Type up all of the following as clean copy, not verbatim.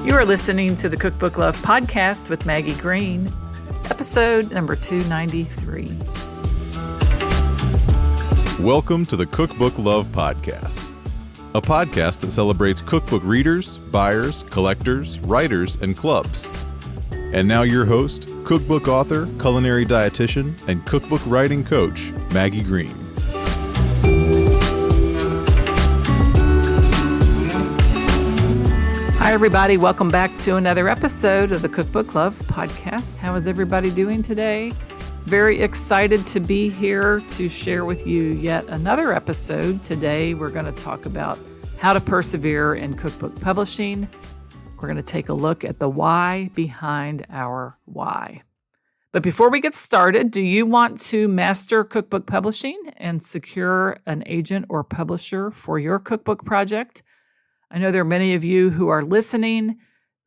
You are listening to the Cookbook Love podcast with Maggie Green, episode number 293. Welcome to the Cookbook Love podcast, a podcast that celebrates cookbook readers, buyers, collectors, writers, and clubs. And now your host, cookbook author, culinary dietitian, and cookbook writing coach, Maggie Green. Hi, everybody. Welcome back to another episode of the Cookbook Love podcast. How is everybody doing today? Very excited to be here to share with you yet another episode. Today, we're going to talk about how to persevere in cookbook publishing. We're going to take a look at the why behind our why. But before we get started, do you want to master cookbook publishing and secure an agent or publisher for your cookbook project? I know there are many of you who are listening,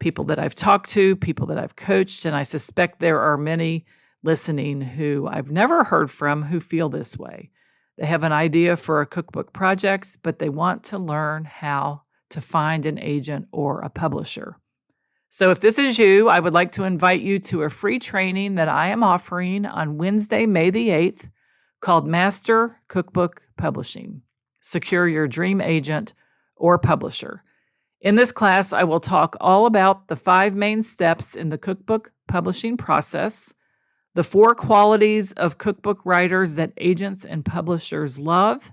people that I've talked to, people that I've coached, and I suspect there are many listening who I've never heard from who feel this way. They have an idea for a cookbook project, but they want to learn how to find an agent or a publisher. So if this is you, I would like to invite you to a free training that I am offering on Wednesday, May the 8th, called Master Cookbook Publishing. Secure your dream agent or publisher. In this class, I will talk all about the 5 main steps in the cookbook publishing process, the 4 qualities of cookbook writers that agents and publishers love,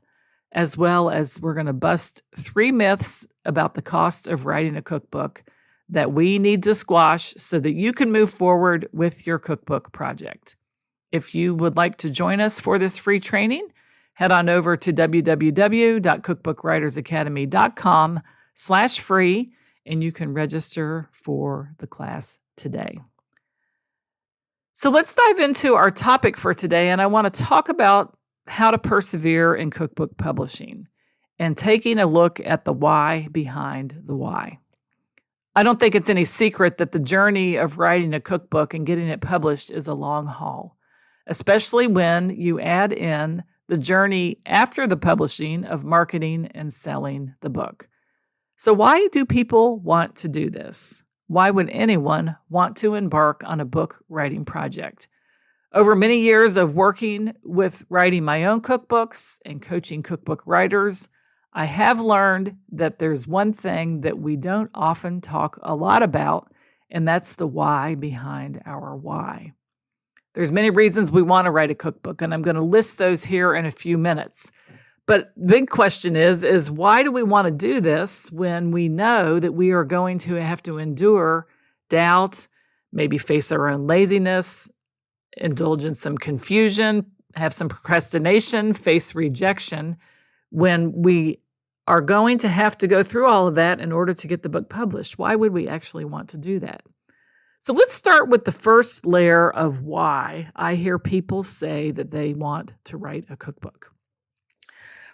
as well as we're going to bust 3 myths about the cost of writing a cookbook that we need to squash so that you can move forward with your cookbook project. If you would like to join us for this free training, head on over to www.cookbookwritersacademy.com/free, and you can register for the class today. So let's dive into our topic for today, and I want to talk about how to persevere in cookbook publishing and taking a look at the why behind the why. I don't think it's any secret that the journey of writing a cookbook and getting it published is a long haul, especially when you add in the journey after the publishing of marketing and selling the book. So why do people want to do this? Why would anyone want to embark on a book writing project? Over many years of working with writing my own cookbooks and coaching cookbook writers, I have learned that there's one thing that we don't often talk a lot about, and that's the why behind our why. There's many reasons we want to write a cookbook, and I'm going to list those here in a few minutes. But the big question is why do we want to do this when we know that we are going to have to endure doubt, maybe face our own laziness, indulge in some confusion, have some procrastination, face rejection, when we are going to have to go through all of that in order to get the book published? Why would we actually want to do that? So let's start with the first layer of why I hear people say that they want to write a cookbook.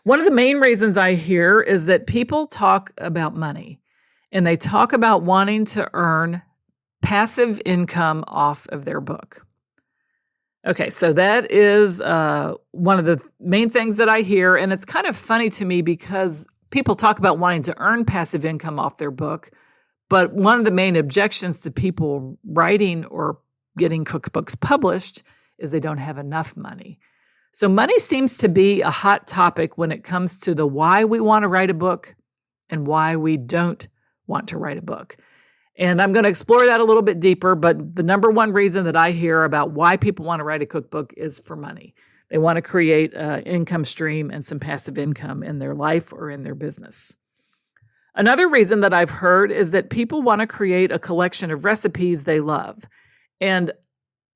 One of the main reasons I hear is that people talk about money, and they talk about wanting to earn passive income off of their book. Okay, so that is one of the main things that I hear, and it's kind of funny to me because people talk about wanting to earn passive income off their book, but one of the main objections to people writing or getting cookbooks published is they don't have enough money. So money seems to be a hot topic when it comes to the why we want to write a book and why we don't want to write a book. And I'm going to explore that a little bit deeper, but the number one reason that I hear about why people want to write a cookbook is for money. They want to create an income stream and some passive income in their life or in their business. Another reason that I've heard is that people want to create a collection of recipes they love. And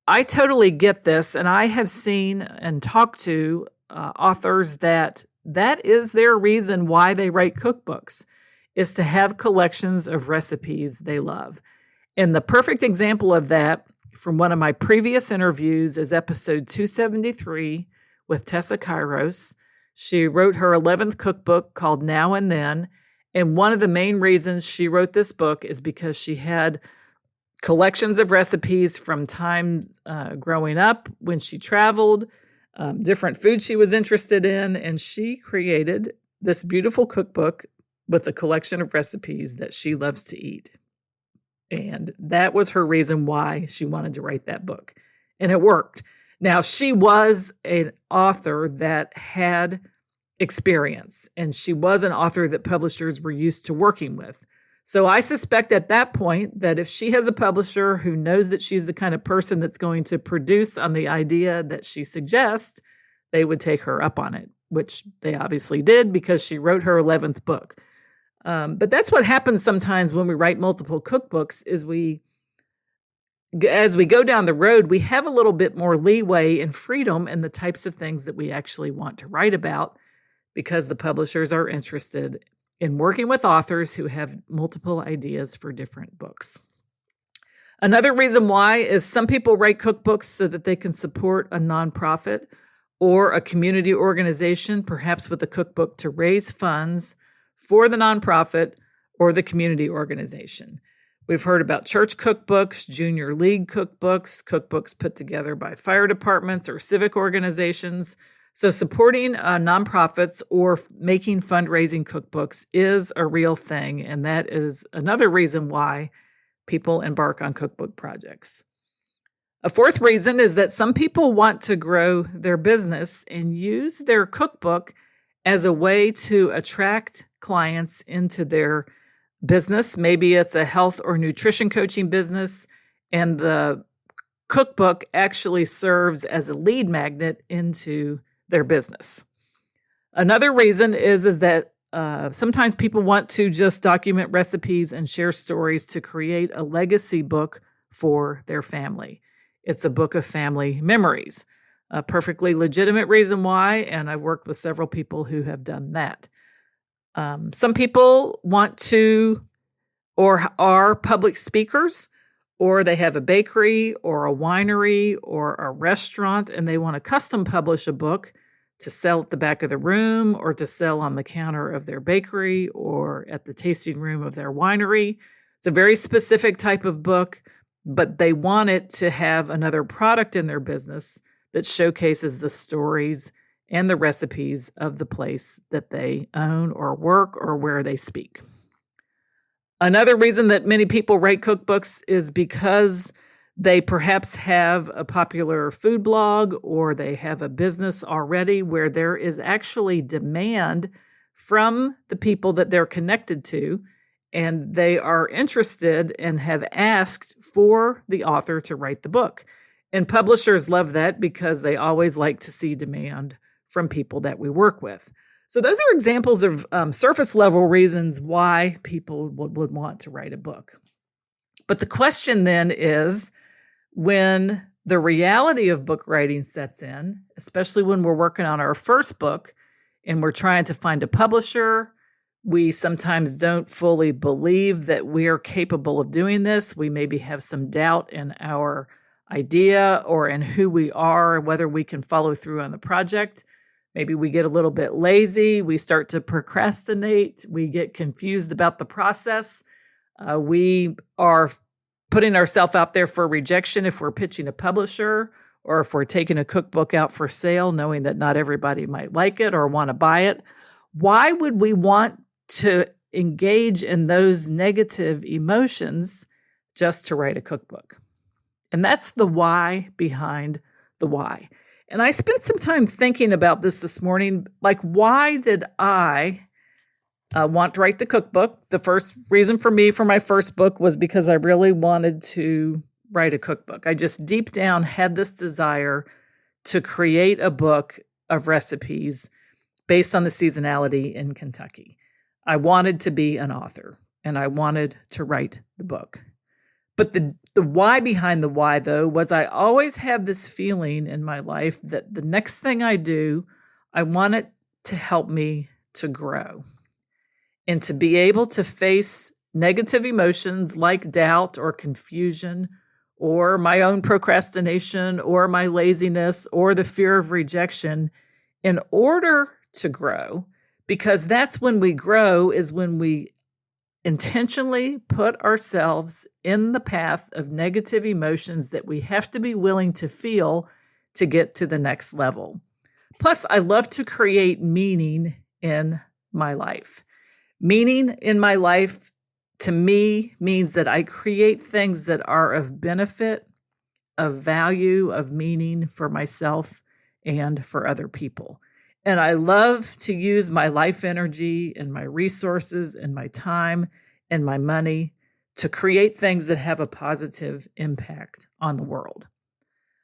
I totally get this, and I have seen and talked to authors that is their reason why they write cookbooks, is to have collections of recipes they love. And the perfect example of that from one of my previous interviews is episode 273 with Tessa Kairos. She wrote her 11th cookbook called Now and Then. And one of the main reasons she wrote this book is because she had collections of recipes from time growing up when she traveled, different foods she was interested in, and she created this beautiful cookbook with a collection of recipes that she loves to eat. And that was her reason why she wanted to write that book. And it worked. Now, she was an author that had experience, and she was an author that publishers were used to working with. So I suspect at that point that if she has a publisher who knows that she's the kind of person that's going to produce on the idea that she suggests, they would take her up on it, which they obviously did because she wrote her 11th book. But that's what happens sometimes when we write multiple cookbooks is as we go down the road, we have a little bit more leeway and freedom in the types of things that we actually want to write about because the publishers are interested in working with authors who have multiple ideas for different books. Another reason why is some people write cookbooks so that they can support a nonprofit or a community organization, perhaps with a cookbook to raise funds for the nonprofit or the community organization. We've heard about church cookbooks, junior league cookbooks, cookbooks put together by fire departments or civic organizations. So supporting nonprofits or making fundraising cookbooks is a real thing, and that is another reason why people embark on cookbook projects. A fourth reason is that some people want to grow their business and use their cookbook as a way to attract clients into their business. Maybe it's a health or nutrition coaching business, and the cookbook actually serves as a lead magnet into their business. Another reason is that sometimes people want to just document recipes and share stories to create a legacy book for their family. It's a book of family memories. A perfectly legitimate reason why, and I've worked with several people who have done that. Some people want to or are public speakers, or they have a bakery or a winery or a restaurant, and they want to custom publish a book to sell at the back of the room or to sell on the counter of their bakery or at the tasting room of their winery. It's a very specific type of book, but they want it to have another product in their business that showcases the stories and the recipes of the place that they own or work or where they speak. Another reason that many people write cookbooks is because they perhaps have a popular food blog or they have a business already where there is actually demand from the people that they're connected to, and they are interested and have asked for the author to write the book. And publishers love that because they always like to see demand from people that we work with. So those are examples of surface level reasons why people would want to write a book. But the question then is, when the reality of book writing sets in, especially when we're working on our first book and we're trying to find a publisher, we sometimes don't fully believe that we're capable of doing this. We maybe have some doubt in our idea or in who we are, whether we can follow through on the project. Maybe we get a little bit lazy. We start to procrastinate. We get confused about the process. We are putting ourselves out there for rejection if we're pitching a publisher or if we're taking a cookbook out for sale, knowing that not everybody might like it or want to buy it. Why would we want to engage in those negative emotions just to write a cookbook? And that's the why behind the why. And I spent some time thinking about this morning. Like, why did I want to write the cookbook? The first reason for me for my first book was because I really wanted to write a cookbook. I just deep down had this desire to create a book of recipes based on the seasonality in Kentucky. I wanted to be an author and I wanted to write the book. But the why behind the why, though, was I always have this feeling in my life that the next thing I do, I want it to help me to grow and to be able to face negative emotions like doubt or confusion or my own procrastination or my laziness or the fear of rejection in order to grow, because that's when we grow, is when we intentionally put ourselves in the path of negative emotions that we have to be willing to feel to get to the next level. Plus, I love to create meaning in my life. Meaning in my life to me means that I create things that are of benefit, of value, of meaning for myself and for other people. And I love to use my life energy and my resources and my time and my money to create things that have a positive impact on the world.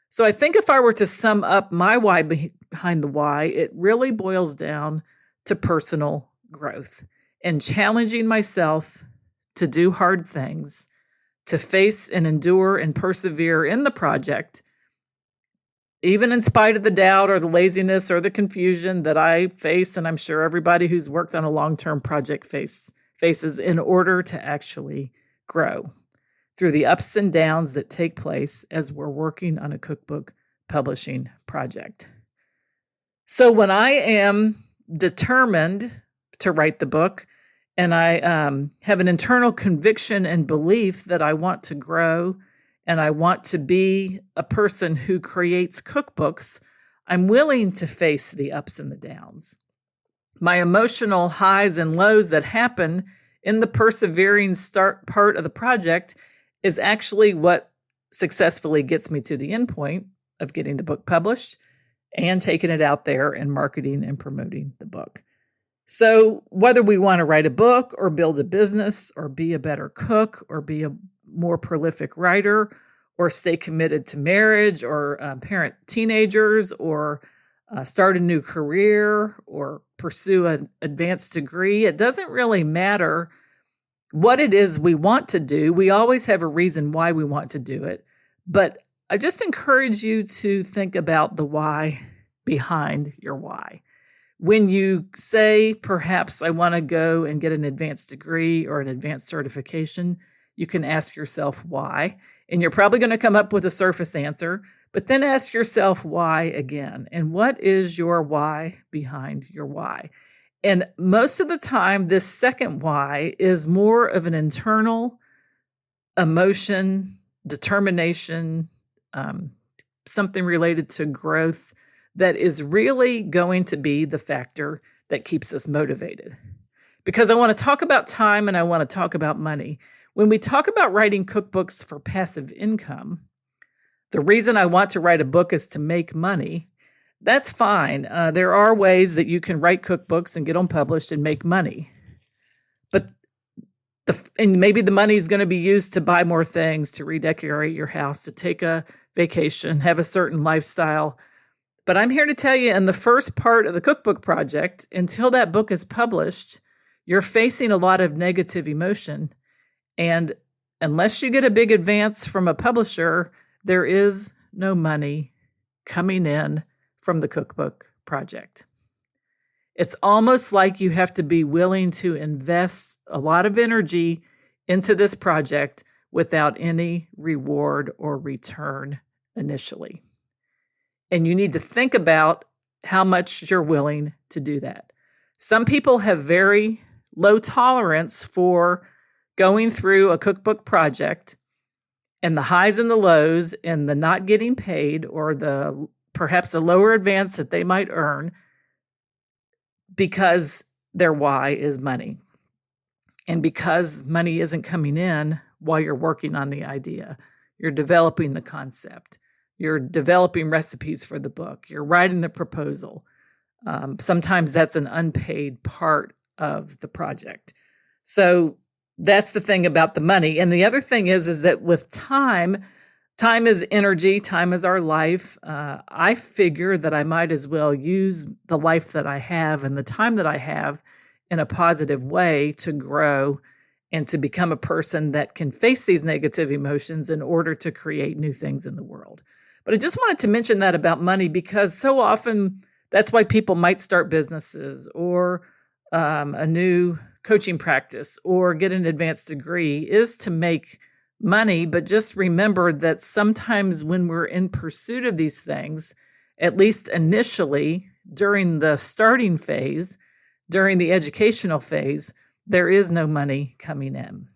So I think if I were to sum up my why behind the why, it really boils down to personal growth and challenging myself to do hard things, to face and endure and persevere in the project, even in spite of the doubt or the laziness or the confusion that I face, and I'm sure everybody who's worked on a long-term project faces, in order to actually grow through the ups and downs that take place as we're working on a cookbook publishing project. So when I am determined to write the book, and I have an internal conviction and belief that I want to grow and I want to be a person who creates cookbooks, I'm willing to face the ups and the downs. My emotional highs and lows that happen in the persevering start part of the project is actually what successfully gets me to the end point of getting the book published and taking it out there and marketing and promoting the book. So whether we want to write a book or build a business or be a better cook or be a more prolific writer or stay committed to marriage or parent teenagers or start a new career or pursue an advanced degree, it doesn't really matter what it is we want to do. We always have a reason why we want to do it. But I just encourage you to think about the why behind your why. When you say, perhaps I want to go and get an advanced degree or an advanced certification, you can ask yourself why. And you're probably going to come up with a surface answer, but then ask yourself why again. And what is your why behind your why? And most of the time, this second why is more of an internal emotion, determination, something related to growth that is really going to be the factor that keeps us motivated. Because I want to talk about time and I want to talk about money. When we talk about writing cookbooks for passive income, the reason I want to write a book is to make money. That's fine. There are ways that you can write cookbooks and get them published and make money. But and maybe the money is going to be used to buy more things, to redecorate your house, to take a vacation, have a certain lifestyle. But I'm here to tell you, in the first part of the cookbook project, until that book is published, you're facing a lot of negative emotion. And unless you get a big advance from a publisher, there is no money coming in from the cookbook project. It's almost like you have to be willing to invest a lot of energy into this project without any reward or return initially. And you need to think about how much you're willing to do that. Some people have very low tolerance for going through a cookbook project and the highs and the lows and the not getting paid or the perhaps a lower advance that they might earn because their why is money. And because money isn't coming in while you're working on the idea, you're developing the concept. You're developing recipes for the book. You're writing the proposal. Sometimes that's an unpaid part of the project. So that's the thing about the money. And the other thing is that with time is energy. Time is our life. I figure that I might as well use the life that I have and the time that I have in a positive way to grow and to become a person that can face these negative emotions in order to create new things in the world. But I just wanted to mention that about money because so often that's why people might start businesses or a new coaching practice or get an advanced degree is to make money. But just remember that sometimes when we're in pursuit of these things, at least initially during the starting phase, during the educational phase, there is no money coming in.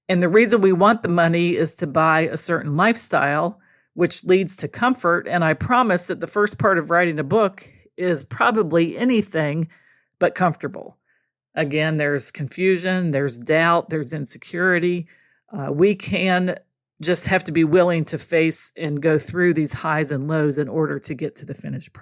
And the reason we want the money is to buy a certain lifestyle, which leads to comfort. And I promise that the first part of writing a book is probably anything but comfortable. Again, there's confusion, there's doubt, there's insecurity. We can just have to be willing to face and go through these highs and lows in order to get to the finished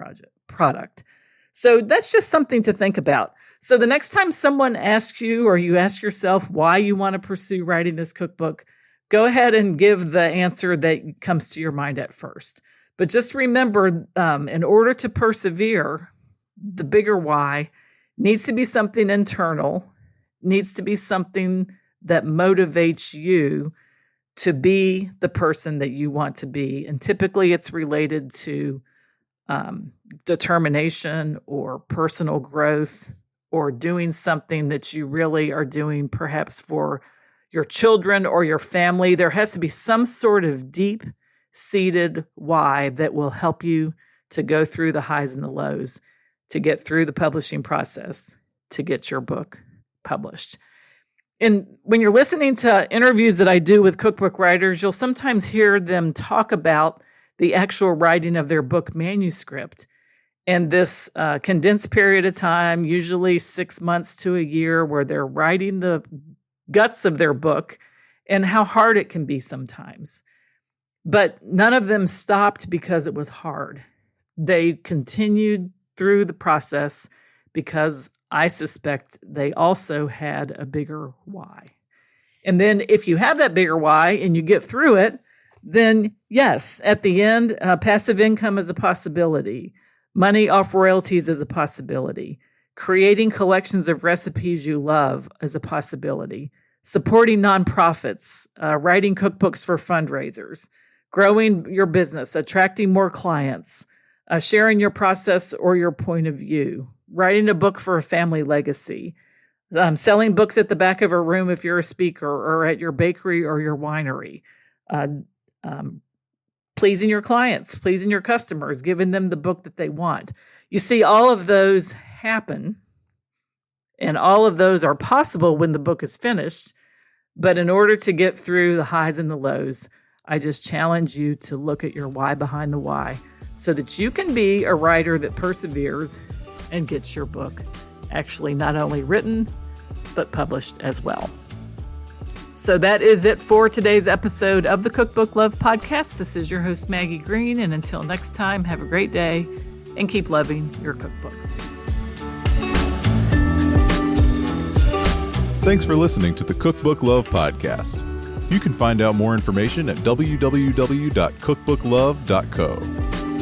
product. So that's just something to think about. So the next time someone asks you, or you ask yourself why you want to pursue writing this cookbook, go ahead and give the answer that comes to your mind at first. But just remember, in order to persevere, the bigger why needs to be something internal, needs to be something that motivates you to be the person that you want to be. And typically it's related to determination or personal growth, or doing something that you really are doing perhaps for your children or your family. There has to be some sort of deep-seated why that will help you to go through the highs and the lows, to get through the publishing process, to get your book published. And when you're listening to interviews that I do with cookbook writers, you'll sometimes hear them talk about the actual writing of their book manuscript. And this condensed period of time, usually 6 months to a year, where they're writing the guts of their book, and how hard it can be sometimes. But none of them stopped because it was hard. They continued through the process because I suspect they also had a bigger why. And then if you have that bigger why and you get through it, then yes, at the end, passive income is a possibility. Money off royalties is a possibility. Creating collections of recipes you love is a possibility. Supporting nonprofits, writing cookbooks for fundraisers, growing your business, attracting more clients, sharing your process or your point of view, writing a book for a family legacy, selling books at the back of a room if you're a speaker, or at your bakery or your winery, pleasing your clients, pleasing your customers, giving them the book that they want. You see, all of those happen, and all of those are possible when the book is finished. But in order to get through the highs and the lows, I just challenge you to look at your why behind the why, so that you can be a writer that perseveres and gets your book actually not only written, but published as well. So that is it for today's episode of the Cookbook Love Podcast. This is your host, Maggie Green. And until next time, have a great day and keep loving your cookbooks. Thanks for listening to the Cookbook Love Podcast. You can find out more information at www.cookbooklove.co.